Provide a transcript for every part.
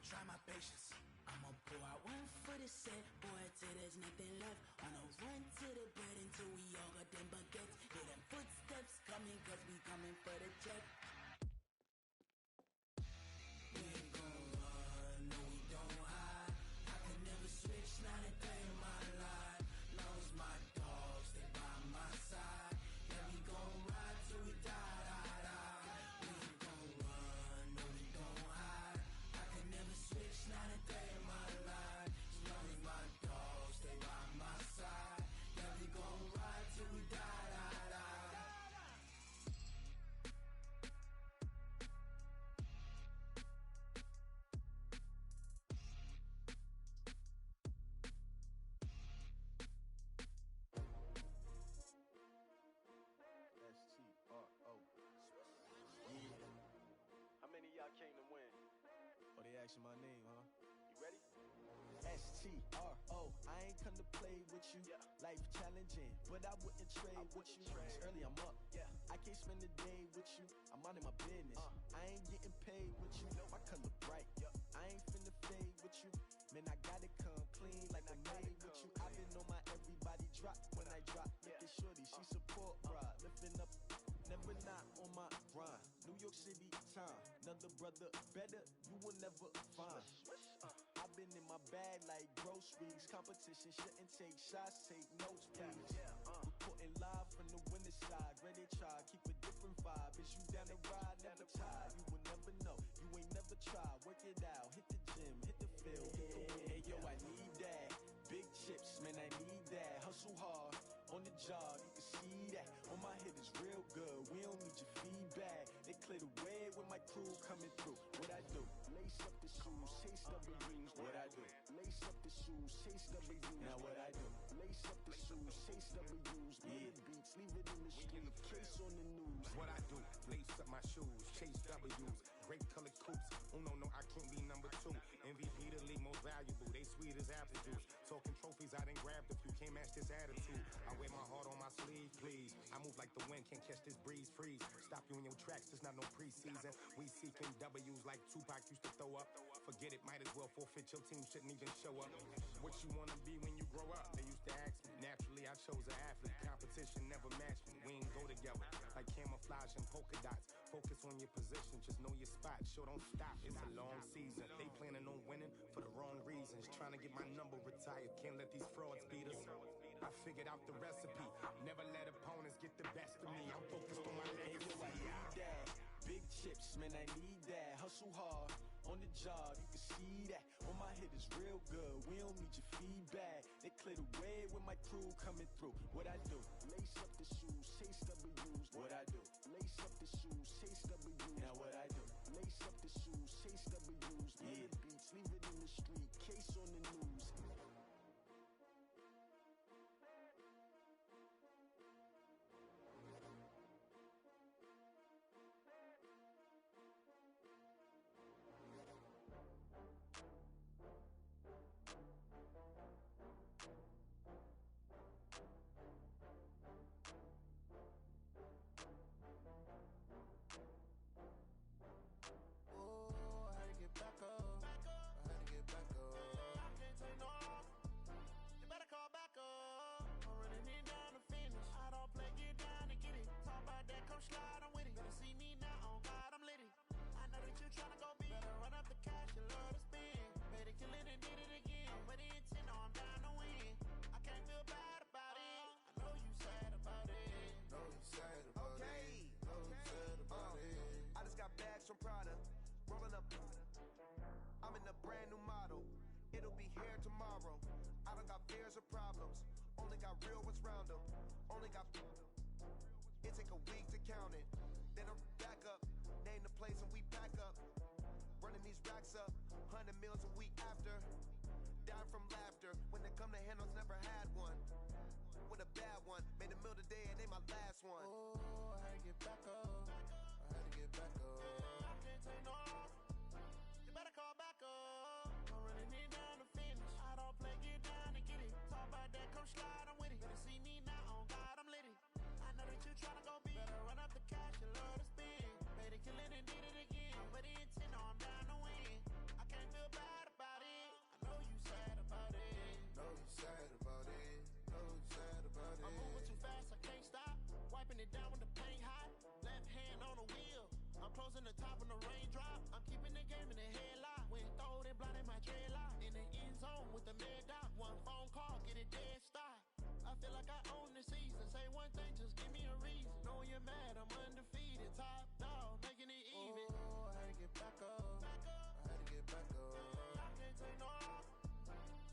try my patience. I'ma pour out one for the set, boy, till there's nothing left. On a run to the bed until we all got them baguettes. Hear them footsteps coming, cause we coming for the check. We ain't gon' run, no we don't hide. I can never switch, not a day in my life. Long as my dogs stay by my side. Yeah, we gon' ride till we die, die, die. We ain't gon' run, no we don't hide. I can never switch, not a day in my life. As long as my dogs stay by my side. Yeah, we gon' ride till we die, die, die. S-T-R-O. Yeah. How many of y'all came to win? Oh, they asking my name, huh? You ready? S-T-R-O. I ain't come to play with you. Yeah. Life challenging, but I wouldn't trade with you. It's early, I'm up. Yeah. I can't spend the day with you. I'm minding my business. I ain't getting paid with you. My color bright. Yep. I ain't finna fade with you. Man, I gotta come clean like I made with you. I've been on my everybody drop when I drop. Look at shorty, she support ride. Lifting up, never not on my grind. New York City time. Another brother better, you will never find. I've been in my bag like groceries. Competition shouldn't take shots, take notes, please. Reporting live from the winter side. Ready to try, keep a different vibe. Is you down the ride, never tired. You will never know, you ain't never tried. Work it out, hit the gym, hit the field. Hey yo, I need that. Big chips, man, I need that. Hustle hard, on the job, you can see that. On my head is real good, we don't need your feedback. They clear the way with my crew coming through. What I do? Lace up the shoes, chase W's. What I do? Lace up the shoes, chase W's. Now what I do? Lace up the shoes, chase W's. Yeah. Beats, leave it in the street, case on the news. What I do? Lace up my shoes, chase W's. Great colored coops. Oh no, I can't be number 2. MVP the league most valuable. They sweet as apple juice. Talking trophies, I done grabbed a few. Can't match this attitude. I wear my heart on my sleeve, please. I move like the wind, can't catch this breeze. Freeze. Stop you in your tracks. There's not no preseason. We seeking W's like Tupac used to throw up. Forget it, might as well forfeit. Your team shouldn't even show up. What you wanna be when you grow up? They used to ask me. Naturally, I chose an athlete. Competition never matched me. We ain't go together like camouflage and polka dots. Focus on your position, just know your spot. Sure, don't stop. It's a long season. They planning on winning for the wrong reasons. Trying to get my number retired. Can't let these frauds beat us. I figured out the recipe. Never let opponents get the best of me. I'm focused on my legacy. I need that. Big chips, man, I need that. Hustle hard, on the job, you can see that. On my head is real good, we don't need your feedback. They clear the way with my crew coming through. What I do? Lace up the shoes, chase W's. What I do? Lace up the shoes, chase W's. Now what I do? Lace up the shoes, chase W's. Yeah. Beats, leave it in the street, case on the news. From Prada, rolling up. I'm in a brand new model. It'll be here tomorrow. I don't got fears or problems. Only got real ones round them. Only got. It take a week to count it. Then I'm back up. Name the place and we pack up. Running these racks up. 100 meals a week after. Down from laughter. When they come to handles, never had one. With a bad one. Made a meal today and they my last one. Oh, I had to get back up. I had to get back up. You better call back up. I'm running it down to finish. I don't play, get down and get it. Talk about that, come slide, I'm with it. Better see me now, on God, I'm litty. I know that you tryna go big. Better run up the cash, you love to spin. Made it, kill it and did it again. But the intent, no, I'm down to win. I can't feel bad. Putting it down with the paint hot. Left hand on the wheel. I'm closing the top when the raindrop. I'm keeping the game in the headlock. When throwed and blinded my dreadlock. In the end zone with the mad dot. One phone call, get it dead stop. I feel like I own the season. Say one thing, just give me a reason. Know you're mad, I'm undefeated. Top dog, making it even. Oh, I had to get back up. I had to get back up. I can't take no.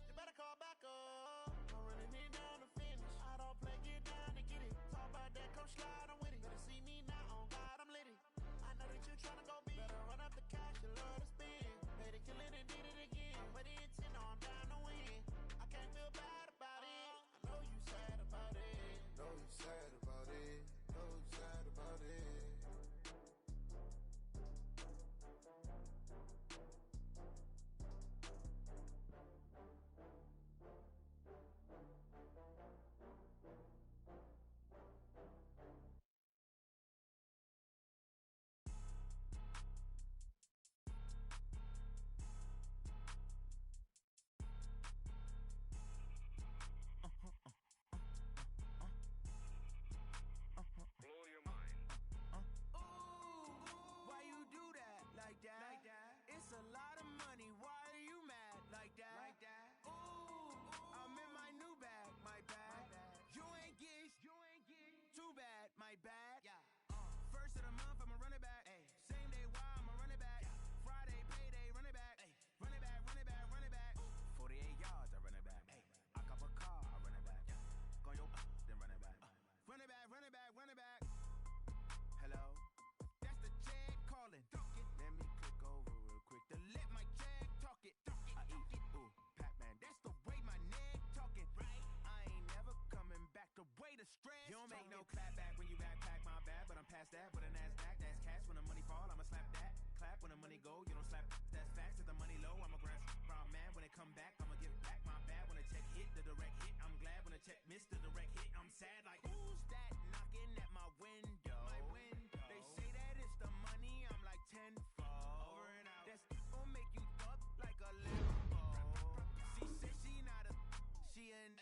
You better call back up. I'm running it down to finish. I don't play, get down to get it. Talk about that, come slide, I'm with it. Better see me now, on God, I'm lit it. I know that you tryna go big. Better run up the cash, you love to spend. Made it, kill it, and did it again. Put the intent on, down to win. I can't feel bad about it. I know you sad about it. Know you sad about it. Know you sad about it. Why you do that like that? Like that? It's a lot of money. Why are you mad like that? Like that? Ooh, I'm in my new bag. My bad. You ain't get too bad. My bad. Yeah. First of the month, I'ma run it back. Ay. Same day, why I'ma run it back? Yeah. Friday, payday, run it back. Ay. Run it back, run it back, run it back. 48 yards, I run it back. Ay. I cop a car, I run it back. Yeah. Go your then run it back. Run it back, run it back, run it back. Hello? That's the check calling. Let me click over real quick to let my check talk it. I eat it. Ooh, Pac-Man, that's the way my neck talking. Right? I ain't never coming back the way the stress. You don't make no clap back when you backpack, my bad, but I'm past that. With a NASDAQ, that's cash. When the money fall, I'ma slap that. Clap when the money go, you don't slap. That's facts. If the money low, I'ma grab brown man. When it come back, I'ma give back my bad. When the check hit, the direct hit. I'm glad when the check missed the direct hit. I'm sad like, who's that knocking at my window? My window. They say that it's the money, I'm like tenfold. Over and out. That's gon' make you up like a limbo. She said she not a, she an.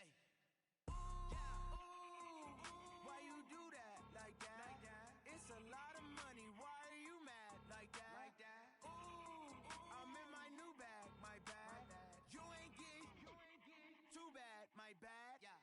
Why you do that like that? Like that? It's a lot of money. Why are you mad like that? Like that? Ooh, I'm in my new bag. My bad. You ain't get too bad. My bad. Yeah.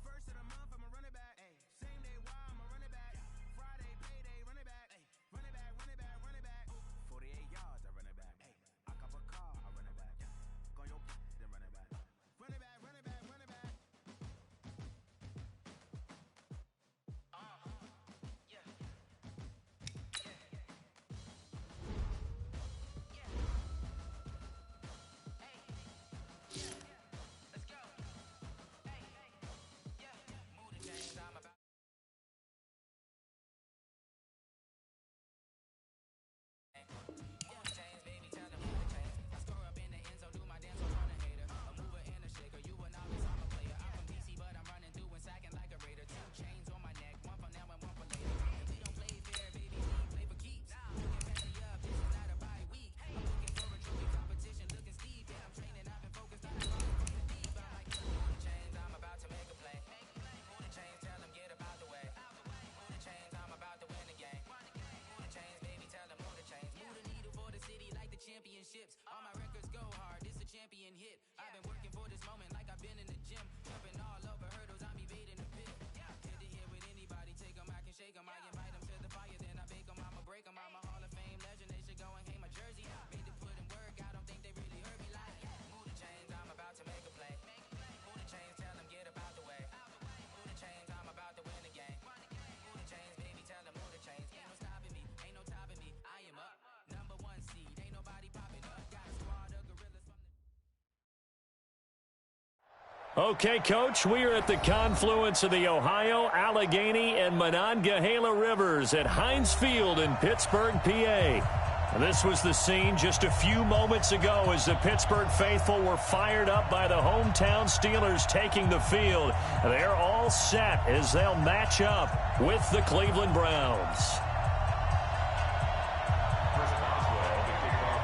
First of the month, I'ma run it back. Ay. Same day, why I'ma run it back? Yeah. Friday, payday, run it back. Ay. Run it back, run it back, run it back. 48 yards, I run it back. Ay. I cop a car, I run it back. Yeah. Go your then run it back. Run it back, run it back, run it back. All my records go hard, this a champion hit. I've been working for this moment like I've been in the gym. Jumping all over hurdles, I'm evading the pit. Hit to hit with anybody, take them, I can shake them. I invite them to the fire, then I bake them. I'ma break them, I'm a Hall of Fame legend. They should go and hang my jersey. Made to put in work, I don't think they really heard me like. Move the chains, I'm about to make a play. Move the chains, tell them get about the way. Move the chains, I'm about to win the game. Move the chains, baby, tell them move the chains. Ain't no stopping me, ain't no topping me. I am up, number one seed, ain't nobody popping up. Got a squad of gorillas from the... Okay, Coach, we are at the confluence of the Ohio, Allegheny, and Monongahela Rivers at Heinz Field in Pittsburgh, PA. This was the scene just a few moments ago as the Pittsburgh faithful were fired up by the hometown Steelers taking the field. They're all set as they'll match up with the Cleveland Browns.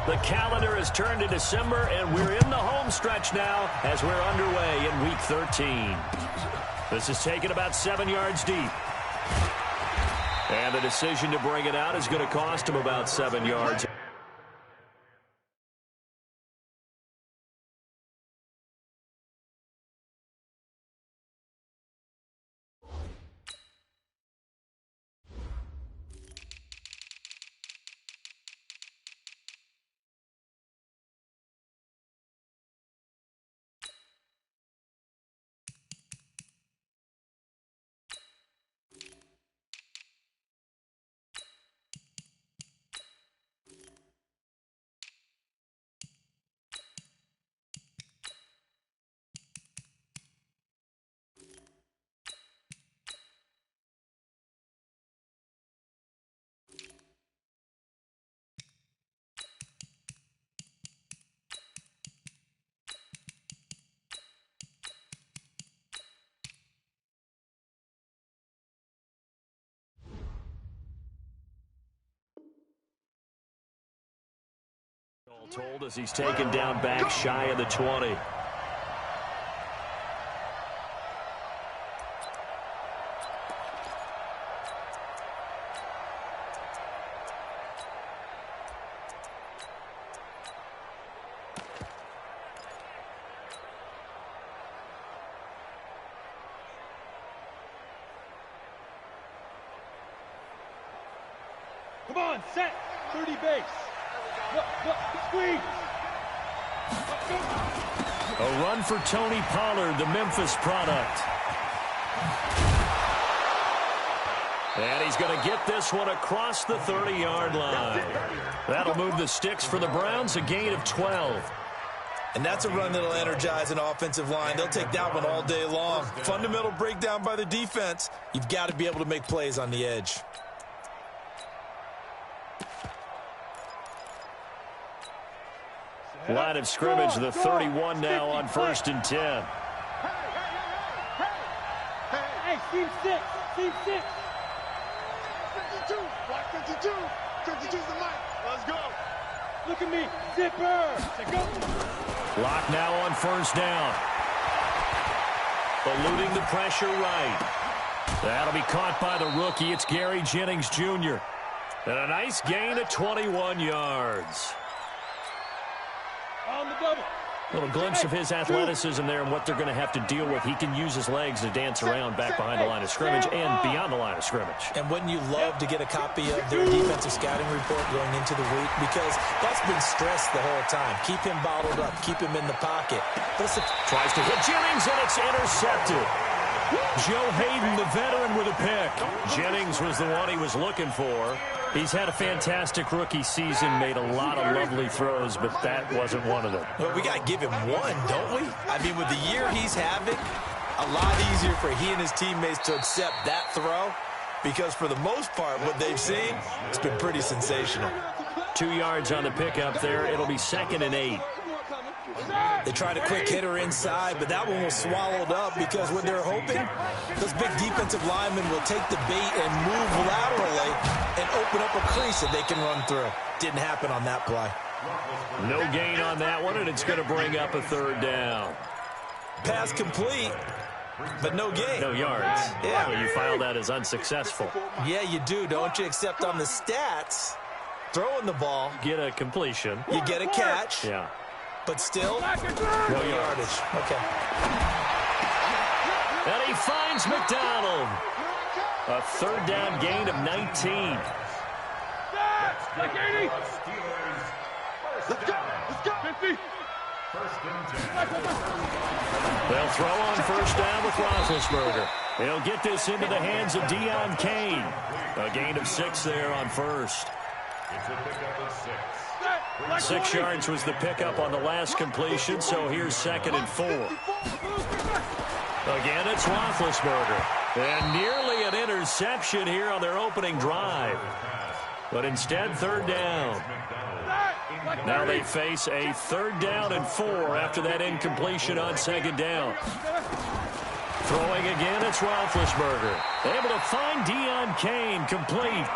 The calendar has turned to December, and we're in the home stretch now as we're underway in Week 13. This is taken about 7 yards deep. And the decision to bring it out is going to cost him about 7 yards. All told, as he's taken down back shy of the 20. Come on, set, 30 base. Squeeze. A run for Tony Pollard, the Memphis product. And he's going to get this one across the 30-yard line. That'll move the sticks for the Browns, a gain of 12. And that's a run that'll energize an offensive line. They'll take that one all day long. Fundamental breakdown by the defense. You've got to be able to make plays on the edge. Line of scrimmage, the 31 now on 1st and 10. Hey, team 6, team 6. 52, block 52. 52's the mic. Let's go. Look at me, zipper. Go. Lock now on 1st down. Eluding the pressure right. That'll be caught by the rookie. It's Gary Jennings Jr. And a nice gain of 21 yards. On the double. A little glimpse of his athleticism there and what they're going to have to deal with. He can use his legs to dance around back behind the line of scrimmage and beyond the line of scrimmage. And wouldn't you love to get a copy of their defensive scouting report going into the week? Because that's been stressed the whole time. Keep him bottled up. Keep him in the pocket. Tries to hit Jennings, and it's intercepted. Joe Hayden, the veteran, with a pick. Jennings was the one he was looking for. He's had a fantastic rookie season, made a lot of lovely throws, but that wasn't one of them. Well, we got to give him one, don't we? I mean, with the year he's having, a lot easier for he and his teammates to accept that throw because for the most part, what they've seen, it's been pretty sensational. 2 yards on the pickup there. It'll be 2nd and 8. They tried a quick hitter inside, but that one was swallowed up because what they're hoping, those big defensive linemen will take the bait and move laterally and open up a crease that they can run through. Didn't happen on that play. No gain on that one, and it's going to bring up a 3rd down. Pass complete, but no gain. No yards. Yeah. Well, you file that as unsuccessful. Yeah, you do, don't you? Except on the stats, throwing the ball. Get a completion. You get a catch. Yeah. But still, no yardage. Okay. And he finds McDonald. A 3rd down gain of 19. Let's go. Let's go. 50. They'll throw on 1st down with Roethlisberger. He'll get this into the hands of Deion Kane. A gain of 6 there on 1st. It's a pickup of 6. 6 yards was the pickup on the last completion, so here's 2nd and 4. Again, it's Roethlisberger. And nearly an interception here on their opening drive. But instead, 3rd down. Now they face a 3rd down and 4 after that incompletion on 2nd down. Throwing again, it's Roethlisberger. Able to find Deion Kane, complete.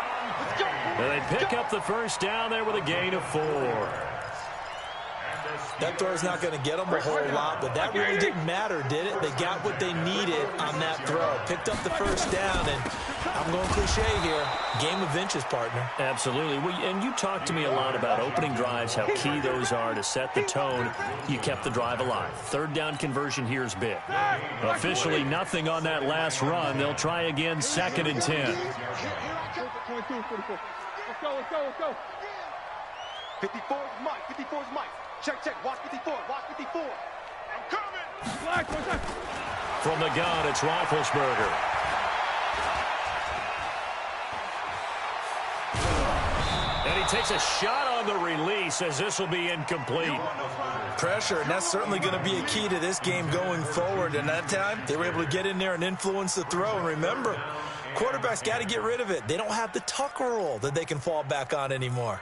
And they pick up the 1st down there with a gain of 4. And a That throw's not going to get them a whole lot, but that really didn't matter, did it? They got what they needed on that throw. Picked up the first down, and I'm going cliche here. Game of inches, partner. Absolutely. And you talked to me a lot about opening drives, how key those are to set the tone. You kept the drive alive. Third down conversion here is big. Officially nothing on that last run. They'll try again, 2nd and 10. 44. Let's go. 54 is Mike. 54 is Mike. Check. Watch 54. Watch 54. I'm coming. From the gun, it's Roethlisberger. And he takes a shot on the release as this will be incomplete. Pressure, and that's certainly going to be a key to this game going forward. And that time, they were able to get in there and influence the throw. And remember, quarterbacks got to get rid of it. They don't have the tuck rule that they can fall back on anymore.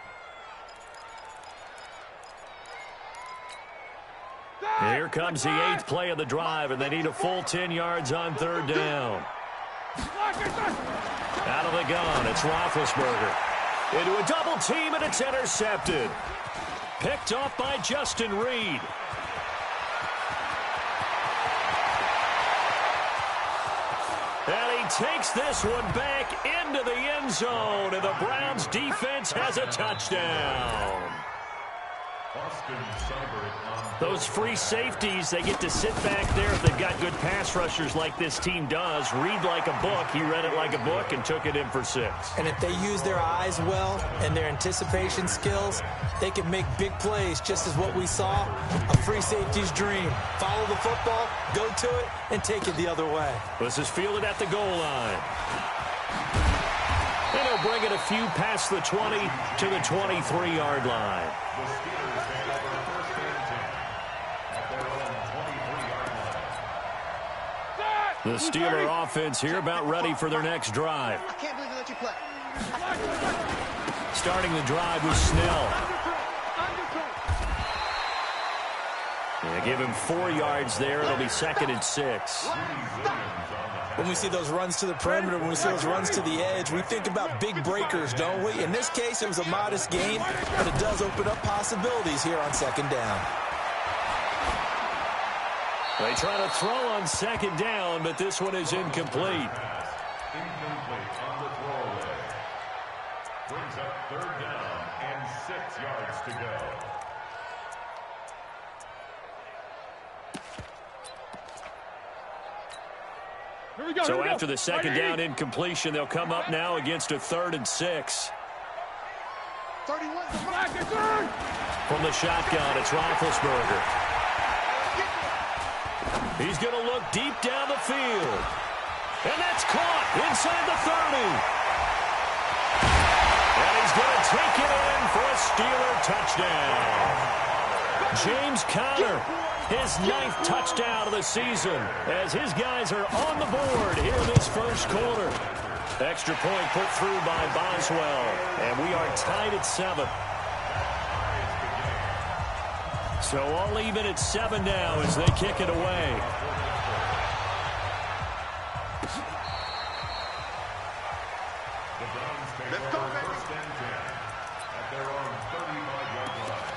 Here comes the 8th play of the drive, and they need a full 10 yards on 3rd down. Out of the gun, it's Roethlisberger. Into a double team, and it's intercepted. Picked off by Justin Reed. And he takes this one back into the end zone, and the Browns defense has a touchdown. Those free safeties, they get to sit back there if they've got good pass rushers like this team does. Read like a book. He read it like a book and took it in for 6. And if they use their eyes well and their anticipation skills, they can make big plays, just as what we saw, a free safety's dream. Follow the football, go to it, and take it the other way. This is fielded at the goal line. And he'll bring it a few past the 20 to the 23-yard line. The Steeler offense here about ready for their next drive. I can't believe they let you play. Starting the drive with Snell. Yeah, give him 4 yards there. It'll be 2nd and 6. When we see those runs to the perimeter, when we see those runs to the edge, we think about big breakers, don't we? In this case, it was a modest gain, but it does open up possibilities here on 2nd down. They try to throw on 2nd down, but this one is incomplete. Incomplete on the throwaway. Brings up 3rd down and 6 yards to go. So after the 2nd down incompletion, they'll come up now against a 3rd and 6. 31. From the shotgun, it's Roethlisberger. He's going to look deep down the field. And that's caught inside the 30. And he's going to take it in for a Steeler touchdown. James Conner, his 9th touchdown of the season, as his guys are on the board here in this first quarter. Extra point put through by Boswell, and we are tied at 7. So all even at 7 now as they kick it away. The Browns take over 1st and 10 at their own 35-yard line.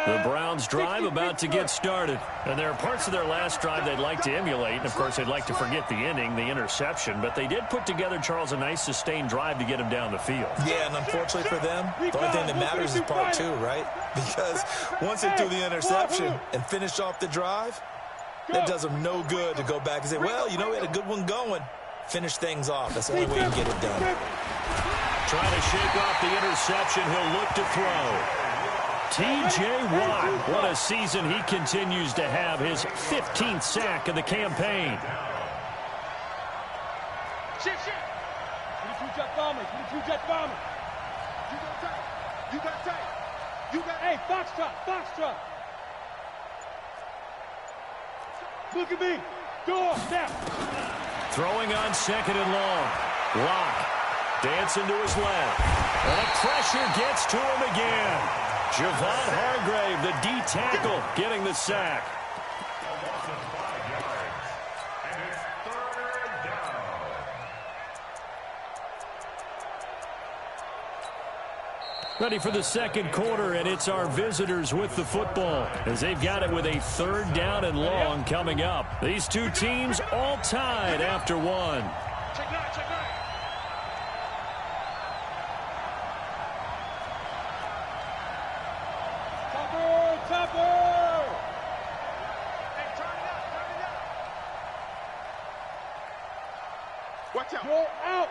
The Browns drive about to get started. And there are parts of their last drive they'd like to emulate. And, of course, they'd like to forget the inning, the interception. But they did put together, Charles, a nice sustained drive to get him down the field. Yeah, and unfortunately for them, the only thing that matters is part 2, right? Because once they threw the interception and finished off the drive, that does them no good to go back and say, well, you know, we had a good one going. Finish things off. That's the only way you can get it done. Trying to shake off the interception. He'll look to throw. T.J. Watt, what a season he continues to have, his 15th sack of the campaign. Shit. 22-jet bombers. You got tight. Hey, Foxtrot. Look at me. Go off, now. Throwing on 2nd and long. Lock. Dancing to his left. And the pressure gets to him again. Javon Hargrave, the D tackle, getting the sack. Ready for the second quarter, and it's our visitors with the football as they've got it with a 3rd down and long coming up. These two teams all tied after one. Watch out. Go out.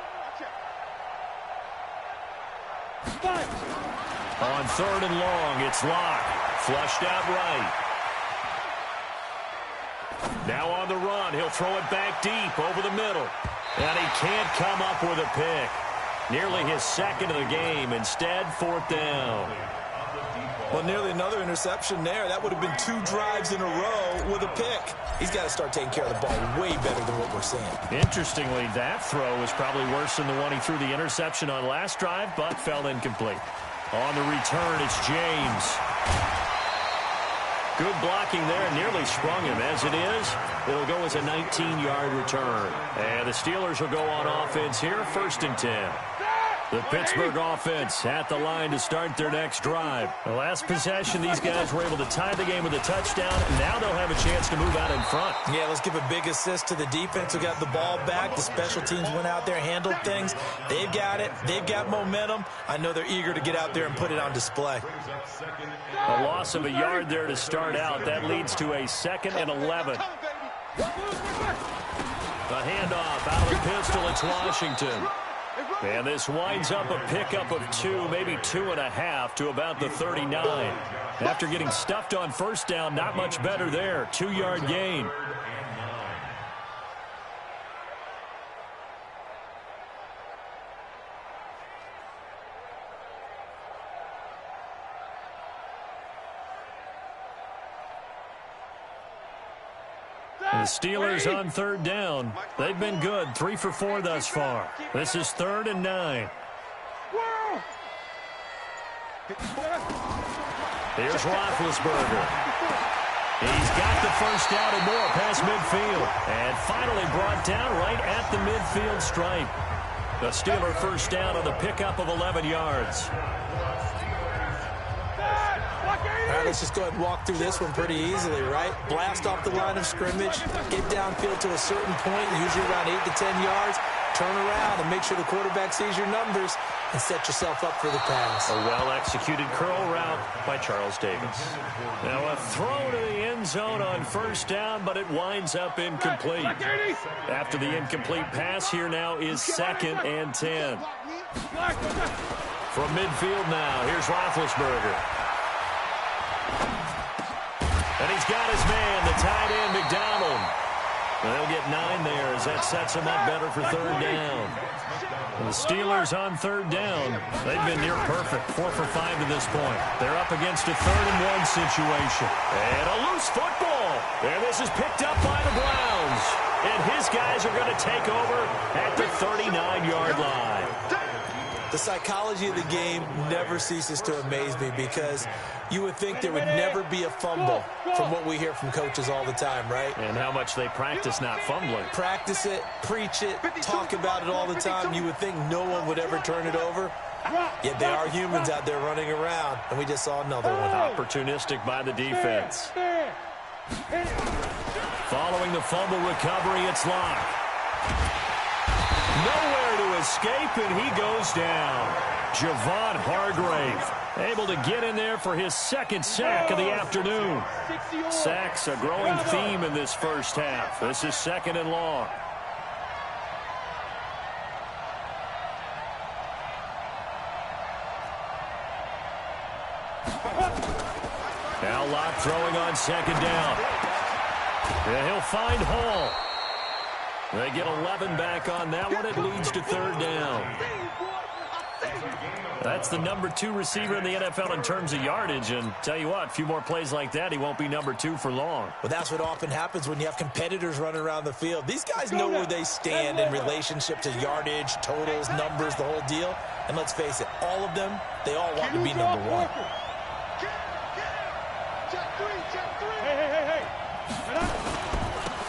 On 3rd and long, it's Locke. Flushed out right. Now on the run, he'll throw it back deep over the middle. And he can't come up with a pick. Nearly his 2nd of the game. Instead, 4th down. Well, nearly another interception there. That would have been 2 drives in a row with a pick. He's got to start taking care of the ball way better than what we're seeing. Interestingly, that throw was probably worse than the one he threw the interception on last drive, but fell incomplete. On the return, it's James. Good blocking there. Nearly sprung him. As it is, it'll go as a 19-yard return. And the Steelers will go on offense here, 1st and 10. The Pittsburgh offense at the line to start their next drive. The last possession, these guys were able to tie the game with a touchdown, and now they'll have a chance to move out in front. Yeah, let's give a big assist to the defense who got the ball back. The special teams went out there, handled things. They've got it. They've got momentum. I know they're eager to get out there and put it on display. A loss of a yard there to start out. That leads to a 2nd and 11. The handoff out of the pistol. It's Washington. And this winds up a pickup of 2, maybe 2.5 to about the 39. After getting stuffed on 1st down, not much better there. 2-yard gain. The Steelers on 3rd down. They've been good, 3 for 4 thus far. This is 3rd and 9. Here's Roethlisberger. He's got the 1st down and more past midfield. And finally brought down right at the midfield stripe. The Steeler 1st down on the pickup of 11 yards. All right, let's just go ahead and walk through this one pretty easily, right? Blast off the line of scrimmage, get downfield to a certain point, usually around 8 to 10 yards, turn around and make sure the quarterback sees your numbers and set yourself up for the pass. A well-executed curl route by Charles Davis. Now a throw to the end zone on 1st down, but it winds up incomplete. After the incomplete pass, here now is 2nd and 10. From midfield now, here's Roethlisberger. And he's got his man, the tight end, McDonald. And they'll get 9 there as that sets him up better for 3rd down. And the Steelers on 3rd down. They've been near perfect, 4 for 5 to this point. They're up against a 3rd and 1 situation. And a loose football. And this is picked up by the Browns. And his guys are going to take over at the 39-yard line. The psychology of the game never ceases to amaze me because you would think there would never be a fumble from what we hear from coaches all the time, right? And how much they practice not fumbling. Practice it, preach it, talk about it all the time. You would think no one would ever turn it over. Yet there are humans out there running around, and we just saw another one. Opportunistic by the defense. Following the fumble recovery, it's Locke. Nowhere to escape, and he goes down. Javon Hargrave able to get in there for his 2nd sack of the afternoon. Sacks a growing theme in this 1st half. This is 2nd and long. Now Locke throwing on 2nd down. And he'll find Hall. They get 11 back on that one. It leads to 3rd down. That's the number 2 receiver in the NFL in terms of yardage. And tell you what, a few more plays like that, he won't be number 2 for long. Well, that's what often happens when you have competitors running around the field. These guys know where they stand in relationship to yardage, totals, numbers, the whole deal. And let's face it, all of them, they all want to be number 1.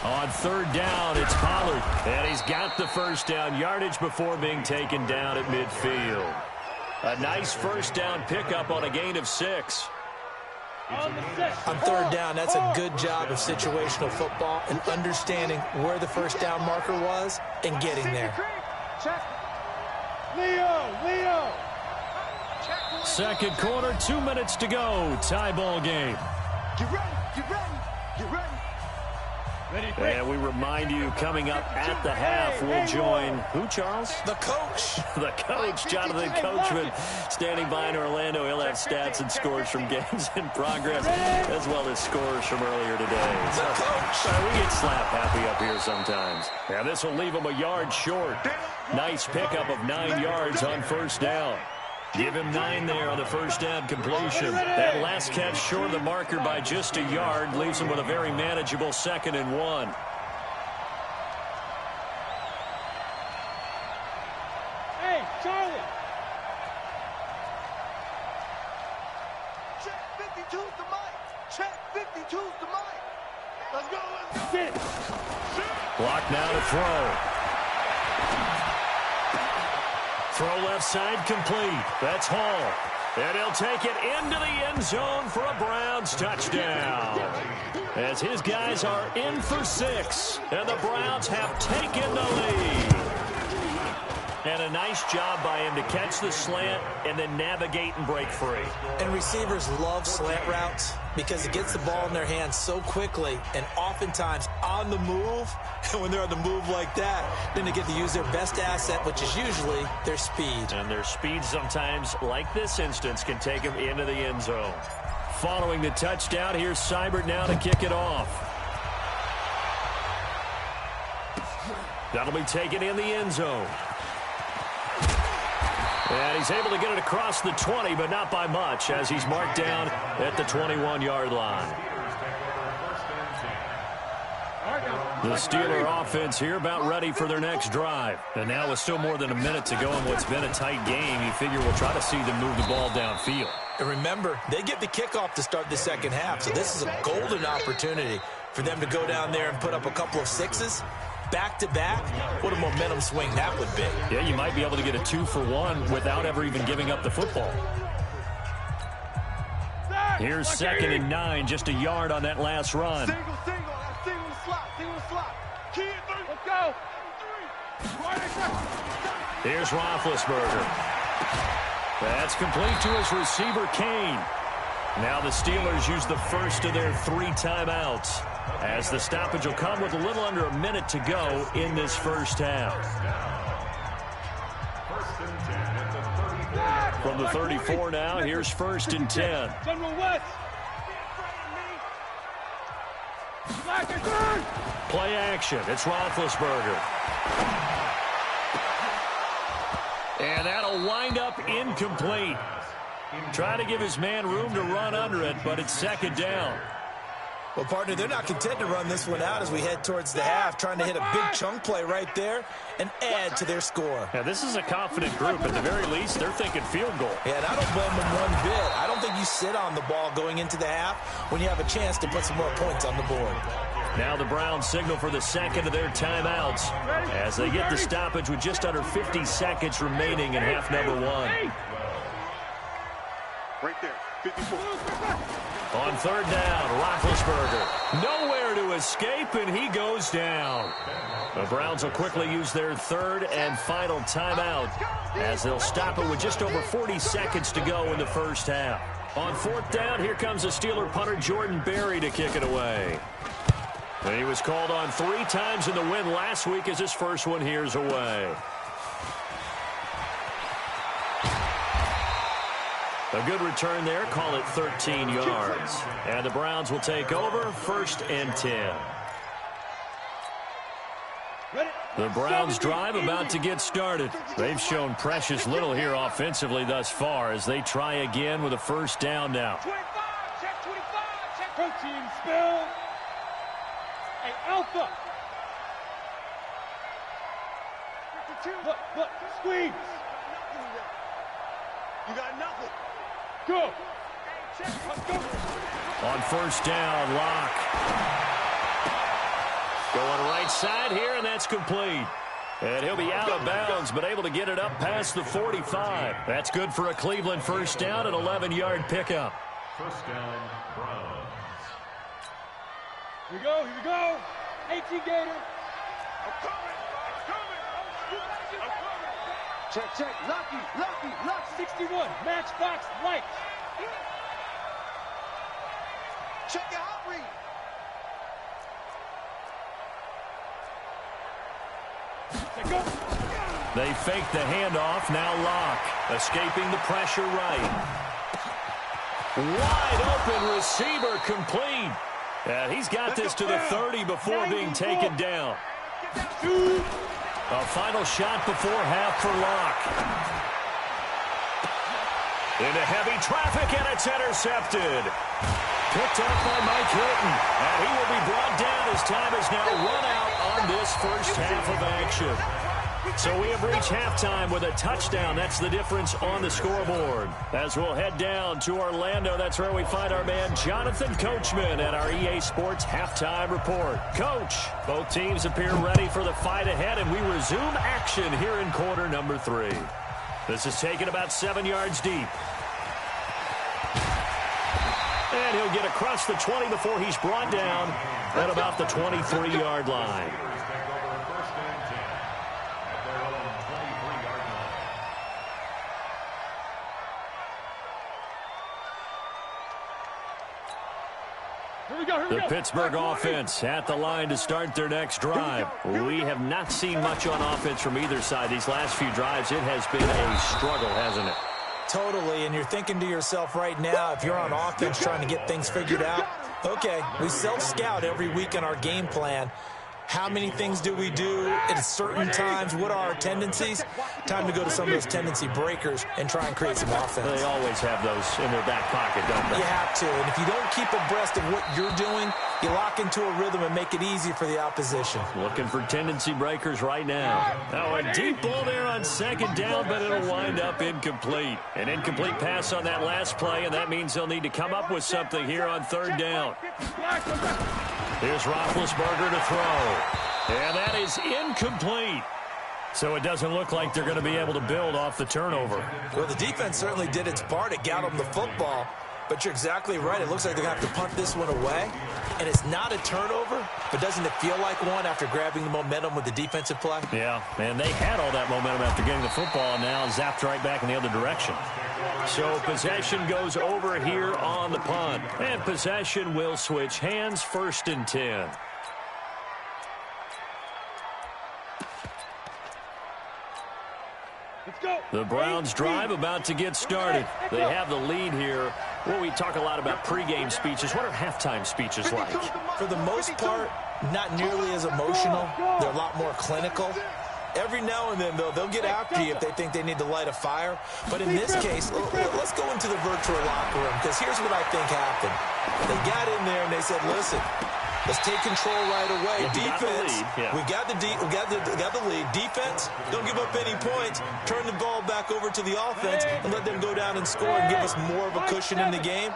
On 3rd down, it's Pollard. And, he's got the 1st down yardage before being taken down at midfield. A nice first down pickup on a gain of 6. On third down, that's a good job of situational football and understanding where the first down marker was and getting there. Leo. Second quarter, 2 minutes to go. Tie ball game. Get ready. And we remind you, coming up at the half, we'll join who, Charles? The coach. The coach, Jonathan Coachman, standing by in Orlando. He'll have stats and scores from games in progress, as well as scores from earlier today. The coach. We get slap happy up here sometimes. Now this will leave him a yard short. Nice pickup of 9 yards on first down. Give him 9 there on the first down completion. That last catch short of the marker by just a yard leaves him with a very manageable 2nd and 1. Hey, Charlie. Check 52's the mic. Check 52's the mic. Let's go. Sit. Block now to throw. Throw left side complete. That's Hall. And he'll take it into the end zone for a Browns touchdown. As his guys are in for 6. And the Browns have taken the lead. And a nice job by him to catch the slant and then navigate and break free. And receivers love slant routes because it gets the ball in their hands so quickly and oftentimes on the move. And when they're on the move like that, then they get to use their best asset, which is usually their speed. And their speed sometimes, like this instance, can take them into the end zone. Following the touchdown, here's Seibert now to kick it off. That'll be taken in the end zone. And he's able to get it across the 20, but not by much, as he's marked down at the 21-yard line. The Steeler offense here about ready for their next drive. And now with still more than a minute to go in what's been a tight game, you figure we'll try to see them move the ball downfield. And remember, they get the kickoff to start the second half, so this is a golden opportunity for them to go down there and put up a couple of 6s. Back-to-back, what a momentum swing that would be. Yeah, you might be able to get a 2-for-1 without ever even giving up the football. Here's 2nd and 9, just a yard on that last run. Single the slot. Key it, let's go. 3. Here's Roethlisberger. That's complete to his receiver, Kane. Now the Steelers use the first of their 3 timeouts, as the stoppage will come with a little under a minute to go in this first half. From the 34 now, here's 1st and 10. General West. Play action. It's Roethlisberger. And that'll wind up incomplete. Trying to give his man room to run under it, but it's 2nd down. Well, partner, they're not content to run this one out as we head towards the half, trying to hit a big chunk play right there and add to their score. Yeah, this is a confident group. At the very least, they're thinking field goal. Yeah, and I don't blame them one bit. I don't think you sit on the ball going into the half when you have a chance to put some more points on the board. Now the Browns signal for the 2nd of their timeouts as they get the stoppage with just under 50 seconds remaining in half number 1. Right there, 54. On 3rd down, Roethlisberger. Nowhere to escape, and he goes down. The Browns will quickly use their 3rd and final timeout as they'll stop it with just over 40 seconds to go in the first half. On 4th down, here comes the Steeler punter Jordan Berry to kick it away. And he was called on 3 times in the win last week as his first one here's away. A good return there, call it 13 yards. And the Browns will take over, 1st and 10. The Browns drive about to get started. They've shown precious little here offensively thus far as they try again with a 1st down now. 25, check 25, check protein spill. Hey, Alpha. 52. Look, squeeze. You got nothing. Go. Let's go. On 1st down, Locke. Going right side here, and that's complete. And he'll be out of bounds, but able to get it up past the 45. That's good for a Cleveland first down, an 11-yard pickup. First down, Browns. Here we go, here we go. 18 Gator. I'm coming. Check. Lucky. 61. Matchbox lights. Check your hot read. Go. They fake the handoff. Now Locke escaping the pressure right. Wide open receiver complete. And he's got this to the 30 before being taken down. A final shot before half for Locke. Into heavy traffic, and it's intercepted. Picked up by Mike Hilton. And he will be brought down as time is now run out on this first half of action. So we have reached halftime with a touchdown. That's the difference on the scoreboard. As we'll head down to Orlando, that's where we find our man Jonathan Coachman at our EA Sports Halftime Report. Coach, both teams appear ready for the fight ahead, and we resume action here in quarter number 3. This is taken about 7 yards deep. And he'll get across the 20 before he's brought down at about the 23-yard line. The Pittsburgh offense at the line to start their next drive. We have not seen much on offense from either side. These last few drives, it has been a struggle, hasn't it? Totally, and you're thinking to yourself right now, if you're on offense trying to get things figured out, okay, we self-scout every week in our game plan. How many things do we do at certain times? What are our tendencies? Time to go to some of those tendency breakers and try and create some offense. They always have those in their back pocket, don't they? You have to, and if you don't keep abreast of what you're doing, you lock into a rhythm and make it easy for the opposition. Looking for tendency breakers right now. Now a deep ball there on second down, but it'll wind up incomplete. An incomplete pass on that last play, and that means they'll need to come up with something here on third down. Here's Roethlisberger to throw. And that is incomplete. So it doesn't look like they're going to be able to build off the turnover. Well, the defense certainly did its part. It got them the football. But you're exactly right. It looks like they're going to have to punt this one away. And it's not a turnover, but doesn't it feel like one after grabbing the momentum with the defensive play? Yeah, and they had all that momentum after getting the football, and now zapped right back in the other direction. So possession goes over here on the punt. And possession will switch hands, 1st and 10. The Browns drive about to get started. They have the lead here. Well, we talk a lot about pregame speeches. What are halftime speeches like? For the most part, not nearly as emotional. They're a lot more clinical. Every now and then, though, they'll get after you if they think they need to light a fire. But in this case, let's go into the virtual locker room, because here's what I think happened. They got in there and they said, listen, let's take control right away. Defense, we got the lead. Defense, don't give up any points. Turn the ball back over to the offense and let them go down and score and give us more of a cushion in the game.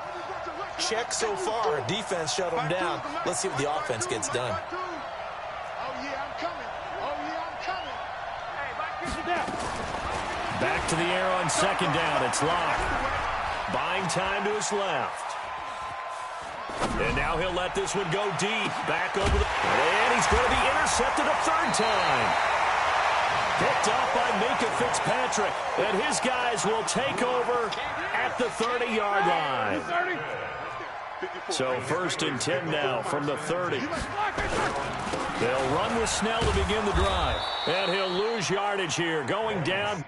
Check so far. Defense shut them down. Let's see what the offense gets done. Back to the air on second down. It's Locke. Buying time to his left. And now he'll let this one go deep. Back over the... And he's going to be intercepted a third time. Picked off by Minka Fitzpatrick. And his guys will take over at the 30-yard line. So 1st and 10 now from the 30. They'll run with Snell to begin the drive. And he'll lose yardage here. Going down.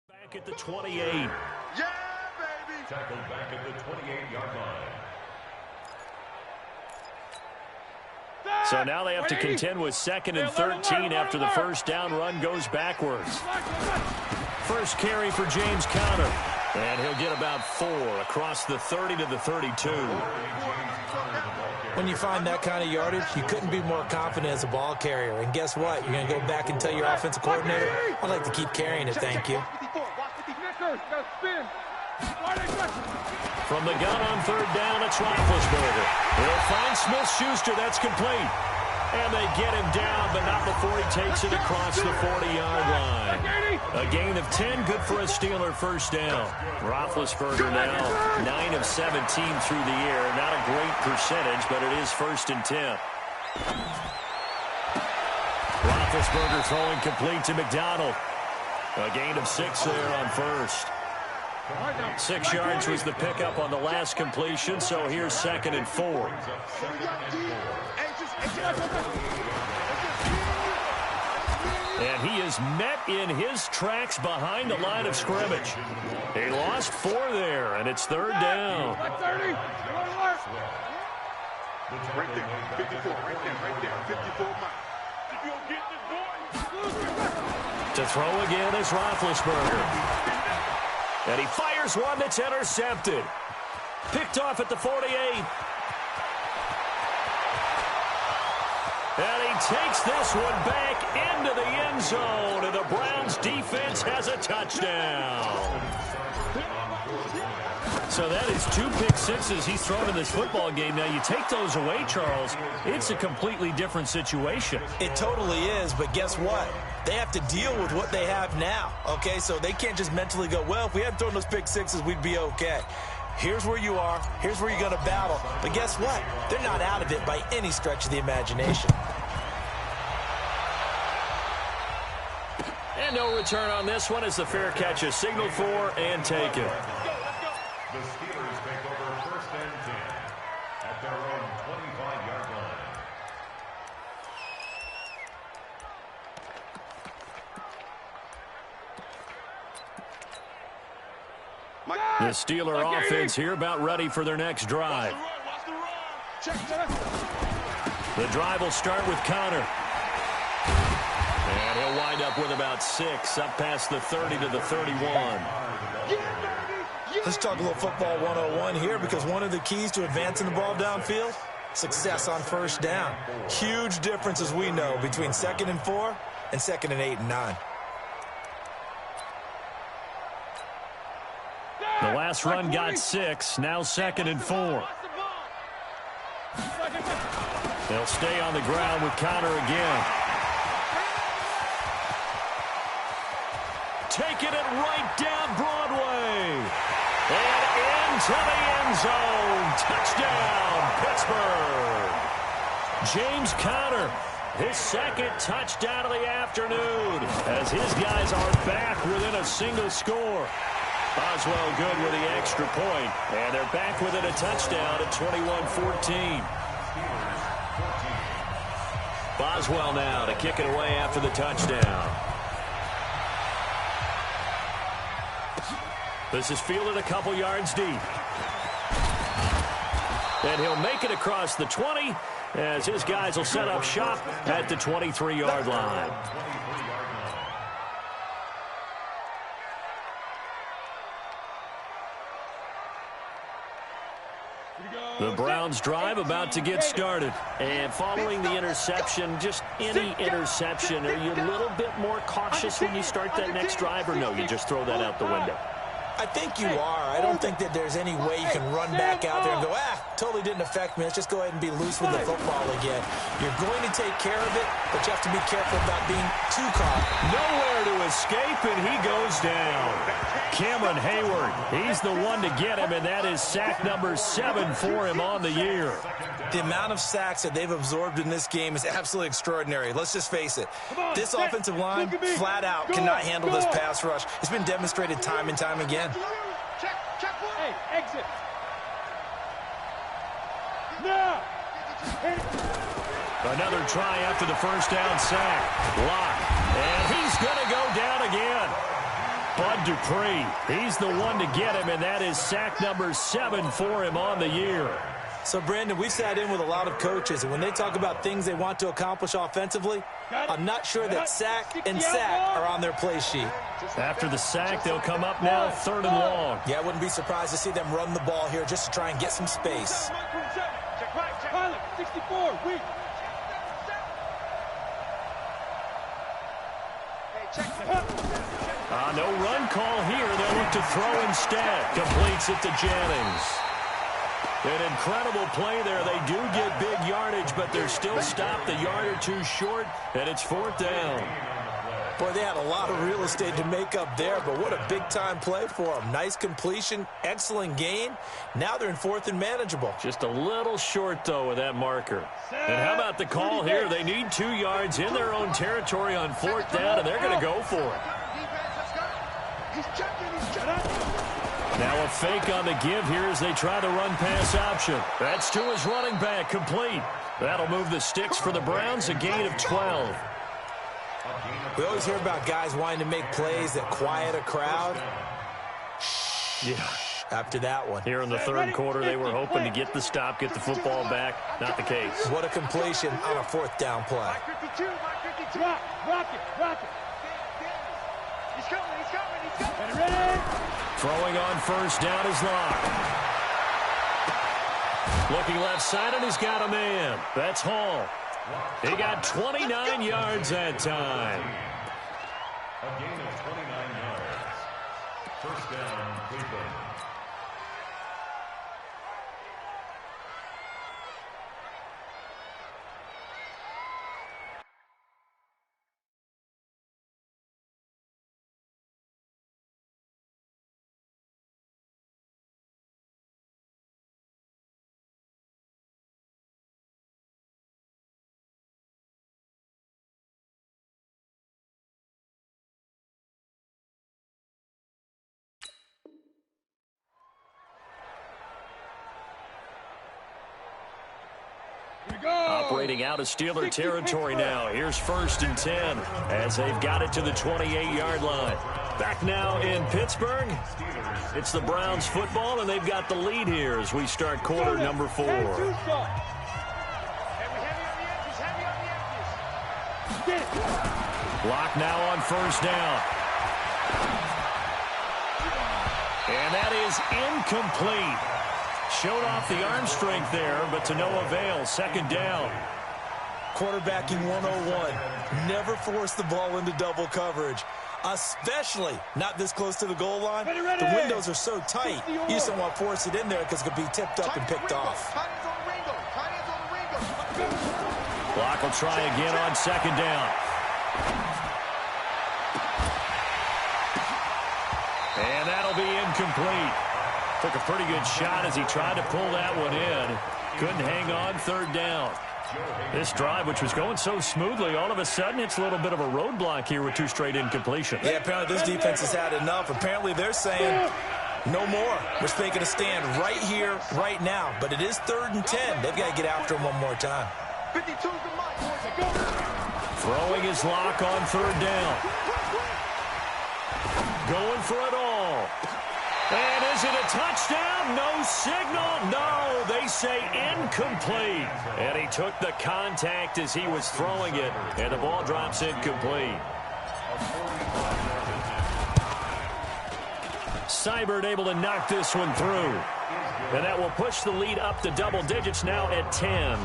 Back at the 28. Yeah, baby. Tackled back at the 28-yard line. So now they have to contend with 2nd and 13 after the first down run goes backwards. First carry for James Conner. And he'll get about 4 across the 30 to the 32. When you find that kind of yardage, you couldn't be more confident as a ball carrier. And guess what? You're going to go back and tell your offensive coordinator, I'd like to keep carrying it, thank you. From the gun on 3rd down, it's Roethlisberger. He'll find Smith-Schuster. That's complete. And they get him down, but not before he takes it across the 40-yard line. A gain of 10, good for a Steeler first down. Roethlisberger now 9 of 17 through the air. Not a great percentage, but it is 1st and 10. Roethlisberger throwing complete to McDonald. A gain of 6 there on 1st. 6 yards was the pickup on the last completion, so here's 2nd and 4. And he is met in his tracks behind the line of scrimmage. He lost 4 there, and it's 3rd down. Right there, 54, right there, 54 miles. To throw again is Roethlisberger. And he fires one that's intercepted. Picked off at the 48. And he takes this one back into the end zone, and the Browns defense has a touchdown. So that is 2 pick sixes he's thrown in this football game. Now, you take those away, Charles, it's a completely different situation. It totally is, but guess what? They have to deal with what they have now, okay? So they can't just mentally go, well, if we hadn't thrown those pick sixes, we'd be okay. Here's where you are. Here's where you're going to battle. But guess what? They're not out of it by any stretch of the imagination. And no return on this one as the fair catch is signaled for and taken. The Steelers take over 1st and 10 at their own 25-yard line. The Steeler offense here about ready for their next drive. The drive will start with Connor. And he'll wind up with about 6, up past the 30 to the 31. Let's talk a little football 101 here, because one of the keys to advancing the ball downfield, success on 1st down. Huge difference, as we know, between 2nd and 4 and 2nd and 8 and 9. The last run got 6, now 2nd and 4. They'll stay on the ground with Connor again. Taking it right down Broadway. And into the end zone. Touchdown, Pittsburgh. James Conner, his 2nd touchdown of the afternoon, as his guys are back within a single score. Boswell good with the extra point, and they're back within a touchdown at 21-14. Boswell now to kick it away after the touchdown. This is fielded a couple yards deep. And he'll make it across the 20 as his guys will set up shop at the 23-yard line. The Browns drive about to get started. And following the interception, just any interception, are you a little bit more cautious when you start that next drive, or no, you just throw that out the window? I think you are. I don't think that there's any way you can run back out there and go, totally didn't affect me. Let's just go ahead and be loose with the football again. You're going to take care of it, but you have to be careful about being too caught. Nowhere to escape, and he goes down. Cameron Hayward, he's the one to get him, and that is sack number 7 for him on the year. The amount of sacks that they've absorbed in this game is absolutely extraordinary. Let's just face it. This offensive line, flat out, cannot handle this pass rush. It's been demonstrated time and time again. Hey, exit. Now. Another try after the first down sack. Lock. And he's going to go down again. Bud Dupree, he's the one to get him, and that is sack number 7 for him on the year. So, Brandon, we've sat in with a lot of coaches, and when they talk about things they want to accomplish offensively, I'm not sure that sack and sack are on their play sheet. After the sack, they'll come up now 3rd and long. Yeah, I wouldn't be surprised to see them run the ball here just to try and get some space. Pilot, 64, weak. No run call here. They'll look to throw instead. Completes it to Jennings. An incredible play there. They do get big yardage, but they're still stopped a yard or two short, and it's 4th down. Boy, they had a lot of real estate to make up there, but what a big-time play for them. Nice completion, excellent gain. Now they're in 4th and manageable. Just a little short, though, with that marker. And how about the call here? They need 2 yards in their own territory on 4th down, and they're going to go for it. Now a fake on the give here as they try the run-pass option. That's to his running back, complete. That'll move the sticks for the Browns, a gain of 12. We always hear about guys wanting to make plays that quiet a crowd. Yeah. After that one. Here in the 3rd quarter, they were hoping to get the stop, get the football back. Not the case. What a completion on a 4th down play. Rock it. He's coming. Ready? Throwing on 1st down is Locke. Looking left side, and he's got a man. That's Hall. He got 29 yards that time. A gain of 29 yards. 1st down, Cleveland. Operating out of Steeler territory now. Here's 1st and 10 as they've got it to the 28-yard line. Back now in Pittsburgh. It's the Browns football, and they've got the lead here as we start quarter number 4. Lock now on 1st down. And that is incomplete. Showed off the arm strength there, but to no avail. 2nd down. Quarterbacking 101. Never force the ball into double coverage, especially not this close to the goal line. The windows are so tight, you just don't want to force it in there because it could be tipped up and picked off. Block will try again on 2nd down. And that'll be incomplete. Took a pretty good shot as he tried to pull that one in. Couldn't hang on 3rd down. This drive, which was going so smoothly, all of a sudden it's a little bit of a roadblock here with 2 straight incompletions. Yeah, apparently this defense has had enough. Apparently they're saying no more. We're making a stand right here, right now. But it is 3rd and 10. They've got to get after him one more time. 52's the mark. Throwing his Lock on 3rd down. Going for it all. And is it a touchdown? No signal. No, they say incomplete. And he took the contact as he was throwing it, and the ball drops incomplete. Seibert able to knock this one through. And that will push the lead up to double digits now at 10.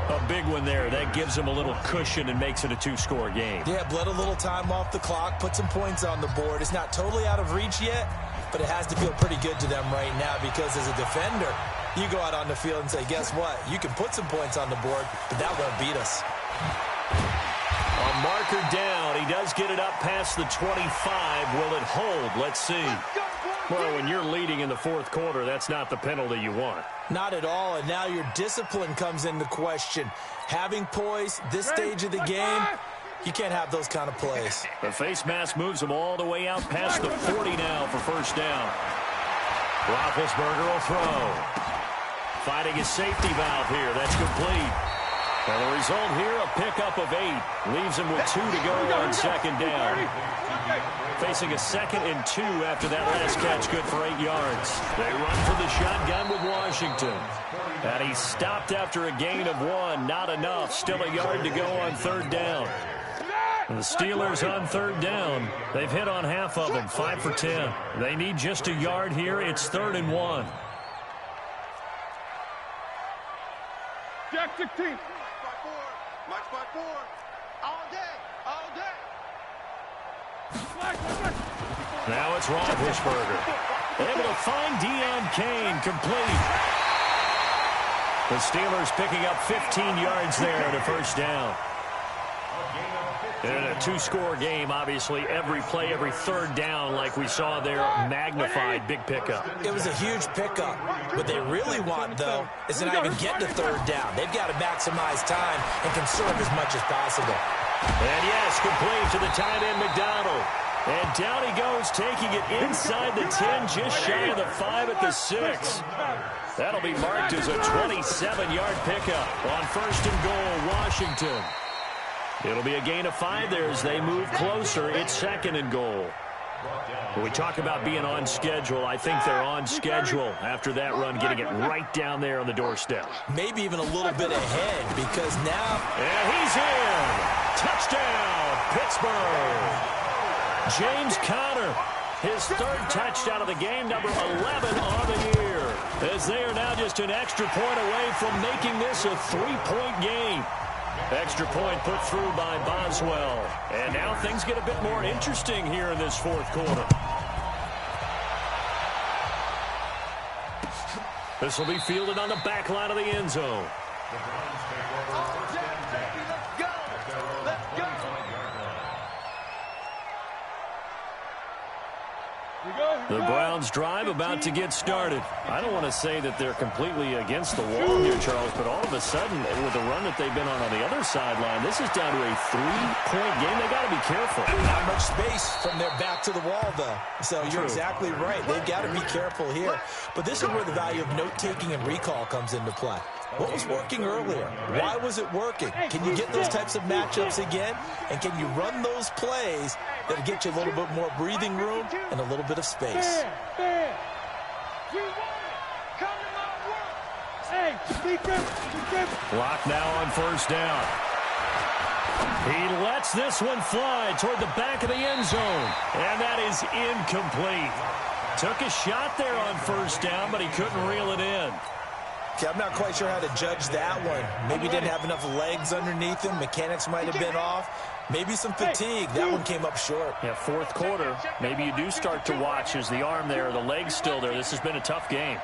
A big one there. That gives them a little cushion and makes it a 2-score game. Yeah, bled a little time off the clock, put some points on the board. It's not totally out of reach yet, but it has to feel pretty good to them right now because as a defender, you go out on the field and say, guess what? You can put some points on the board, but that won't beat us. A marker down. He does get it up past the 25. Will it hold? Let's see. Well, when you're leading in the 4th quarter, that's not the penalty you want. Not at all, and now your discipline comes into question. Having poise, this stage of the game, you can't have those kind of plays. The face mask moves them all the way out past the 40 now for 1st down. Roethlisberger will throw. Fighting his safety valve here. That's complete. And the result here, a pickup of 8. Leaves him with 2 to go on 2nd down. Facing a 2nd and 2 after that last catch, good for 8 yards. They run for the shotgun with Washington. And he's stopped after a gain of 1. Not enough. Still a yard to go on 3rd down. The Steelers on third down. They've hit on half of them, 5 for 10. They need just a yard here. It's 3rd and 1. Jack 16. March by four. All day. All day. Now it's Roethlisberger. Able to find Deion Kane, complete. The Steelers picking up 15 yards there at a first down. In a two-score game, obviously, every play, every third down, like we saw there, magnified, big pickup. It was a huge pickup. What they really want, though, is to not even get to third down. They've got to maximize time and conserve as much as possible. And yes, complete to the tight end, McDonald. And down he goes, taking it inside the 10, just shy of the 5 at the 6. That'll be marked as a 27-yard pickup on 1st and goal, Washington. It'll be a gain of 5 there as they move closer. It's 2nd and goal. When we talk about being on schedule, I think they're on schedule after that run, getting it right down there on the doorstep. Maybe even a little bit ahead because now... And he's in! Touchdown, Pittsburgh! James Conner, his 3rd touchdown of the game, number 11 on the year. As they are now just an extra point away from making this a 3-point game. Extra point put through by Boswell. And now things get a bit more interesting here in this 4th quarter. This will be fielded on the back line of the end zone. The Browns drive about to get started. I don't want to say that they're completely against the wall here, Charles, but all of a sudden, with the run that they've been on the other sideline, this is down to a 3-point game. They got to be careful. Not much space from their back to the wall, though. So you're exactly right. They've got to be careful here. But this is where the value of note-taking and recall comes into play. What was working earlier? Why was it working? Can you get those types of matchups again? And can you run those plays that'll get you a little bit more breathing room and a little bit of space? Block now on 1st down. He lets this one fly toward the back of the end zone. And that is incomplete. Took a shot there on 1st down, but he couldn't reel it in. Okay, I'm not quite sure how to judge that one. Maybe didn't have enough legs underneath him. Mechanics might have been off. Maybe some fatigue. That one came up short. Yeah, 4th quarter. Maybe you do start to watch as the arm there, the leg's still there. This has been a tough game.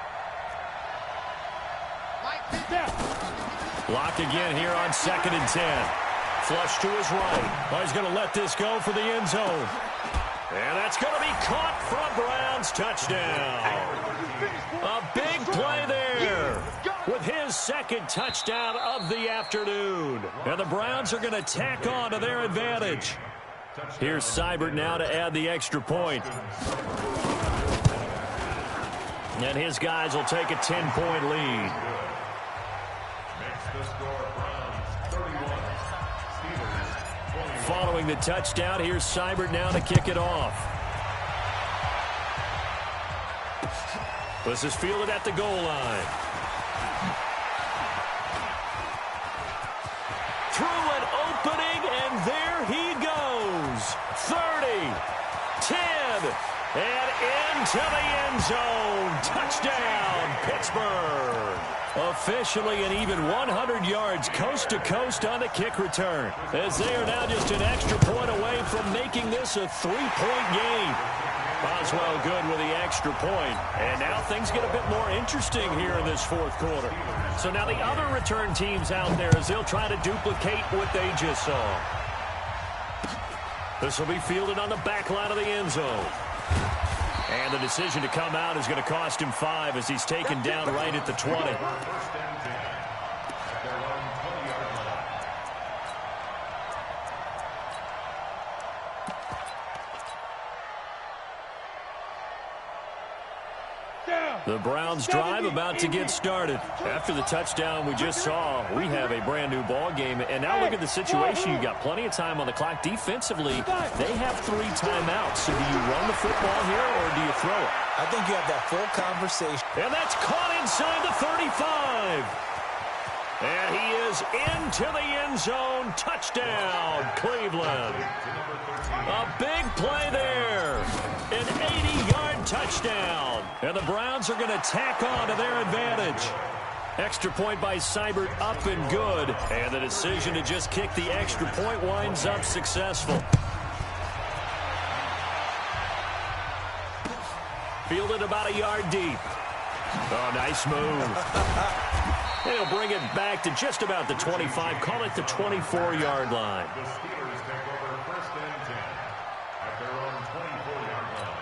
Block again here on 2nd and 10. Flush to his right. Well, he's going to let this go for the end zone. And that's going to be caught from Browns. Touchdown. A big play there with his 2nd touchdown of the afternoon. And the Browns are going to tack on to their advantage. Here's Seibert now to add the extra point. And his guys will take a 10-point lead. Following the touchdown, here's Seibert now to kick it off. This is fielded at the goal line. Through an opening, and there he goes. 30, 10, and into the end zone. Touchdown, Pittsburgh. Officially an even 100 yards coast to coast on the kick return, as they are now just an extra point away from making this a 3-point game. Boswell good with the extra point. And now things get a bit more interesting here in this 4th quarter. So now the other return teams out there as they'll try to duplicate what they just saw. This will be fielded on the back line of the end zone. And the decision to come out is going to cost him 5 as he's taken down right at the 20. The Browns drive about to get started. After the touchdown we just saw, we have a brand new ball game. And now look at the situation. You've got plenty of time on the clock. Defensively, they have 3 timeouts. So do you run the football here or do you throw it? I think you have that full conversation. And that's caught inside the 35. And he is into the end zone. Touchdown, Cleveland. A big play there. An 80-yard touchdown. And the Browns are going to tack on to their advantage. Extra point by Seibert, up and good. And the decision to just kick the extra point winds up successful. Fielded about a yard deep. Oh, nice move. They'll bring it back to just about the 25. Call it the 24-yard line. The Steelers take over 1st and 10 at their own 24-yard line.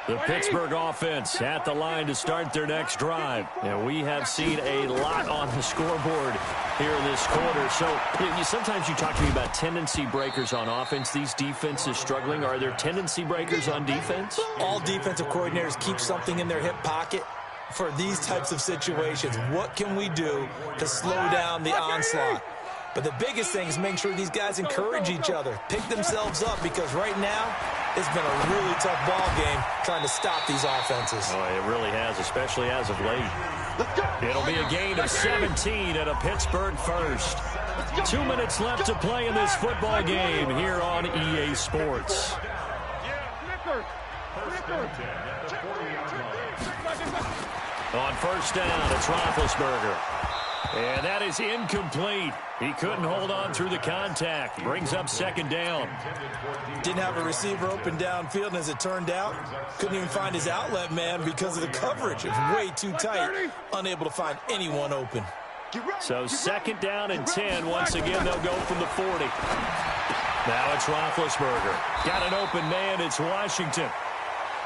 The Pittsburgh offense at the line to start their next drive. And we have seen a lot on the scoreboard here in this quarter. So sometimes you talk to me about tendency breakers on offense. These defenses struggling. Are there tendency breakers on defense? All defensive coordinators keep something in their hip pocket for these types of situations. What can we do to slow down the onslaught? But the biggest thing is make sure these guys encourage each other, pick themselves up, because right now it's been a really tough ball game trying to stop these offenses. Oh, it really has, especially as of late. It'll be a gain of 17 and a Pittsburgh first. 2 minutes left to play in this football game here on EA Sports. On first down, it's Roethlisberger. And that is incomplete. He couldn't hold on through the contact. Brings up second down. Didn't have a receiver open downfield, and as it turned out, couldn't even find his outlet man because of the coverage. It was way too tight, unable to find anyone open. So second down and 10. Once again, they'll go from the 40. Now it's Roethlisberger. Got an open man. It's Washington.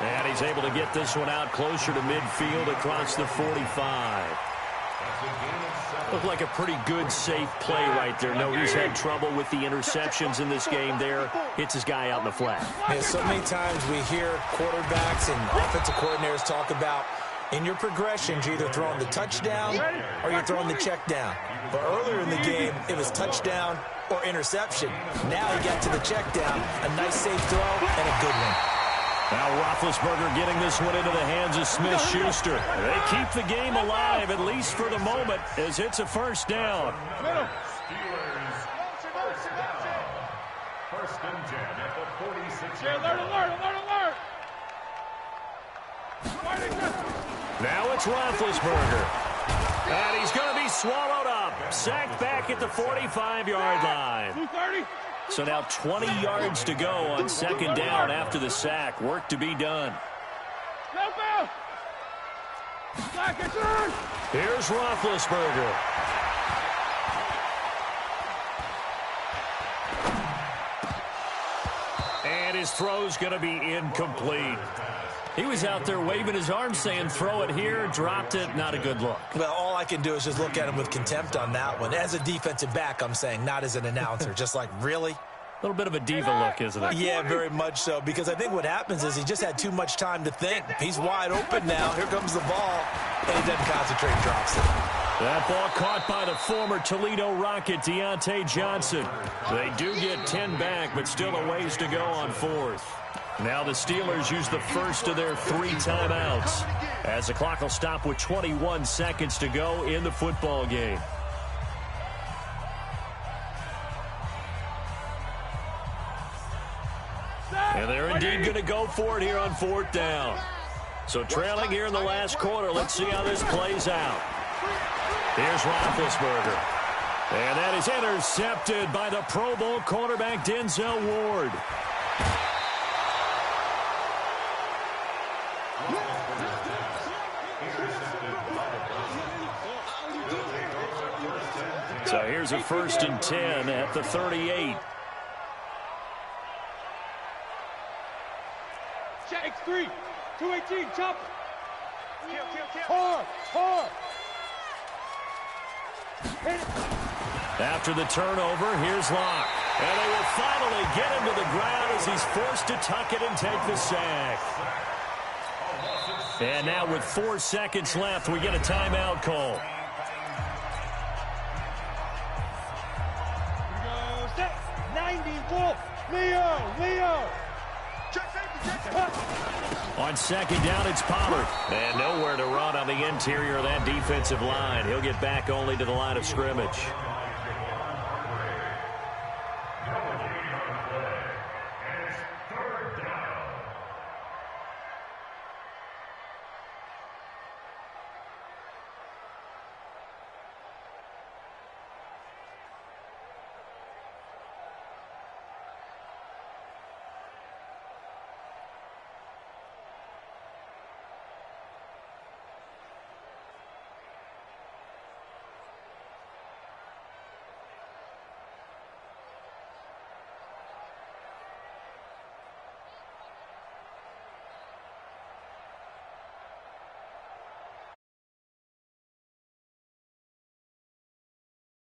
And he's able to get this one out closer to midfield across the 45. Looked like a pretty good, safe play right there. No, he's had trouble with the interceptions in this game there. Hits his guy out in the flat. Yeah, so many times we hear quarterbacks and offensive coordinators talk about in your progressions, you're either throwing the touchdown or you're throwing the check down. But earlier in the game, it was touchdown or interception. Now he got to the check down, a nice safe throw, and a good one. Now Roethlisberger getting this one into the hands of Smith-Schuster. They keep the game alive, at least for the moment, as it's a first down. Steelers, first down. 1st and 10 at the 46-yard line. Now it's Roethlisberger. And he's going to be swallowed up. Sacked back at the 45-yard line. So now 20 yards to go on second down after the sack. Work to be done. Here's Roethlisberger. And his throw's going to be incomplete. He was out there waving his arms saying, throw it here, dropped it, not a good look. Well, all I can do is just look at him with contempt on that one. As a defensive back, I'm saying, not as an announcer. Just like, really? A little bit of a diva look, isn't it? Yeah, very much so, because I think what happens is he just had too much time to think. He's wide open now. Here comes the ball, and he doesn't concentrate, drops it. That ball caught by the former Toledo Rocket, Deontay Johnson. They do get 10 back, but still a ways to go on fourth. Now the Steelers use the first of their 3 timeouts, as the clock will stop with 21 seconds to go in the football game. And they're indeed going to go for it here on 4th down. So trailing here in the last quarter, let's see how this plays out. Here's Roethlisberger. And that is intercepted by the Pro Bowl cornerback Denzel Ward. So here's a 1st and 10 at the 38. X3, 218, chop. Hard. After the turnover, here's Locke. And they will finally get him to the ground as he's forced to tuck it and take the sack. And now with 4 seconds left, we get a timeout call. Set, 90, Wolf, Leo. On On second down, it's Pollard. And nowhere to run on the interior of that defensive line. He'll get back only to the line of scrimmage.